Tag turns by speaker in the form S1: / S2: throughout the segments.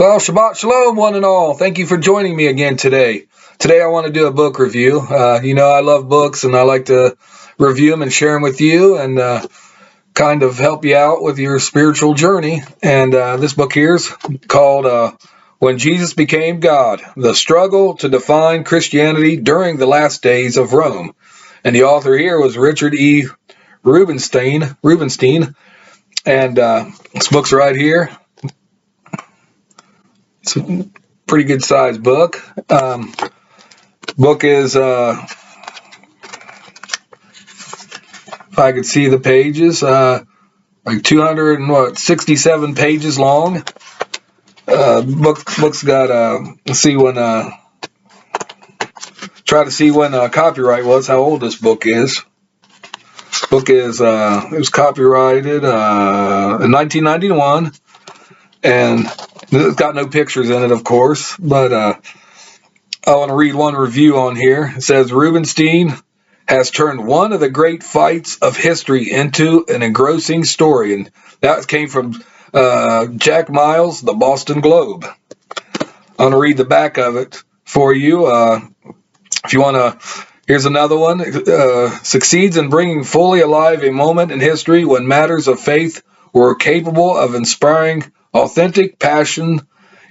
S1: Well, Shabbat Shalom, one and all. Thank you for joining me again today. Today I want to do a book review. I love books and I like to review them and share them with you and kind of help you out with your spiritual journey. And this book here is called When Jesus Became God, The Struggle to Define Christianity During the Last Days of Rome. And the author here was Richard E. Rubenstein. And this book's right here. It's a pretty good sized book. Book is, if I could see the pages, like 267 pages long. Book's got, let's see when, try to see when copyright was, how old this book is. This book is, it was copyrighted in 1991, and it's got no pictures in it, of course, but I want to read one review on here. It says, Rubenstein has turned one of the great fights of history into an engrossing story. And that came from Jack Miles, the Boston Globe. I want to read the back of it for you. If you want to, here's another one. Succeeds in bringing fully alive a moment in history when matters of faith were capable of inspiring authentic passion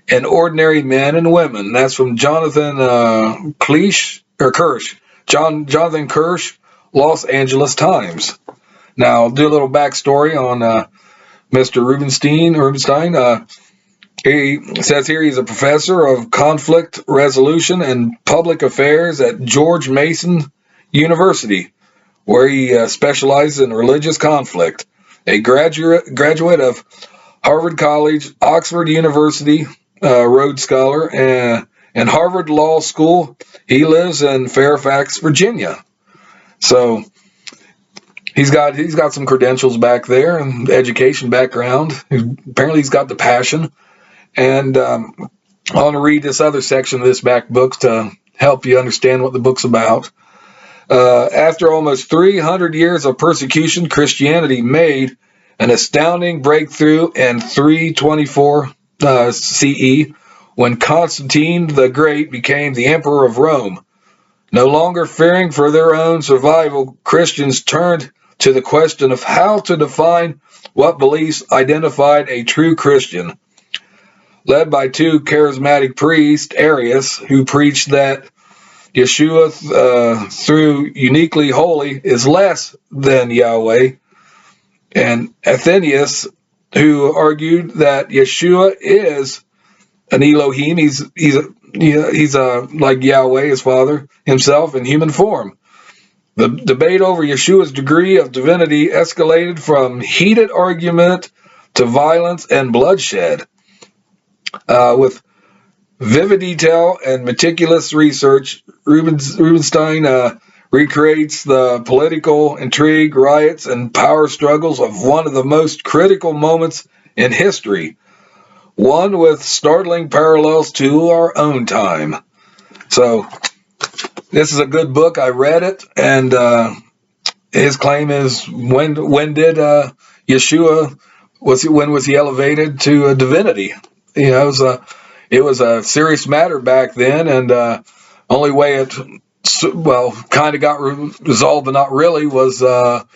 S1: in ordinary men and women. That's from Jonathan Kirsch, Jonathan Kirsch, Los Angeles Times. Now, I'll do a little backstory on Mr. Rubenstein. He says here he's a professor of conflict resolution and public affairs at George Mason University, where he specializes in religious conflict. A graduate of Harvard College, Oxford University, Rhodes Scholar, and Harvard Law School. He lives in Fairfax, Virginia. So he's got some credentials back there and education background. Apparently he's got the passion. And I want to read this other section of this back book to help you understand what the book's about. After almost 300 years of persecution, Christianity made an astounding breakthrough in 324 CE when Constantine the Great became the emperor of Rome. No longer fearing for their own survival, Christians turned to the question of how to define what beliefs identified a true Christian. Led by two charismatic priests, Arius, who preached that Yeshua, through uniquely holy, is less than Yahweh, and Athenius, who argued that Yeshua is an Elohim. He's like Yahweh, his father, himself in human form. The debate over Yeshua's degree of divinity escalated from heated argument to violence and bloodshed. With vivid detail and meticulous research, Rubenstein recreates the political intrigue, riots, and power struggles of one of the most critical moments in history, one with startling parallels to our own time. So this is a good book. I read it, and his claim is when did Yeshua when was he elevated to divinity? You know, it was a serious matter back then, and only way it kind of got resolved, but not really, was the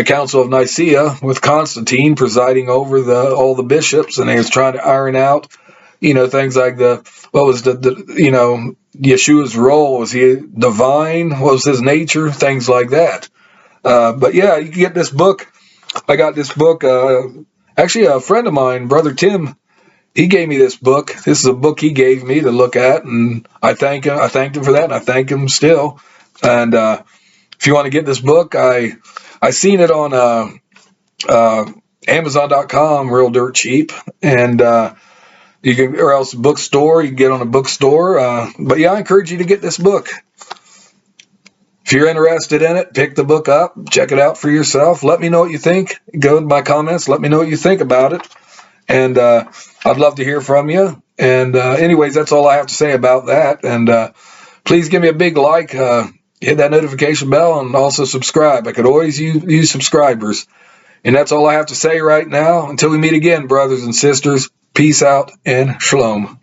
S1: Council of Nicaea with Constantine presiding over all the bishops, and he was trying to iron out, things like Yeshua's role. Was he divine? What was his nature? Things like that. But yeah, you can get this book. I got this book. Actually, a friend of mine, Brother Tim, he gave me this book. This is a book he gave me to look at, and I thanked him for that, and I thank him still. And if you want to get this book, I seen it on Amazon.com, real dirt cheap, and you can, or else bookstore. You can get on a bookstore. But yeah, I encourage you to get this book. If you're interested in it, pick the book up, check it out for yourself. Let me know what you think. Go in my comments. Let me know what you think about it. And I'd love to hear from you. And anyways, that's all I have to say about that. And please give me a big like, hit that notification bell, and also subscribe. I could always use subscribers. And that's all I have to say right now. Until we meet again, brothers and sisters, Peace out and shalom.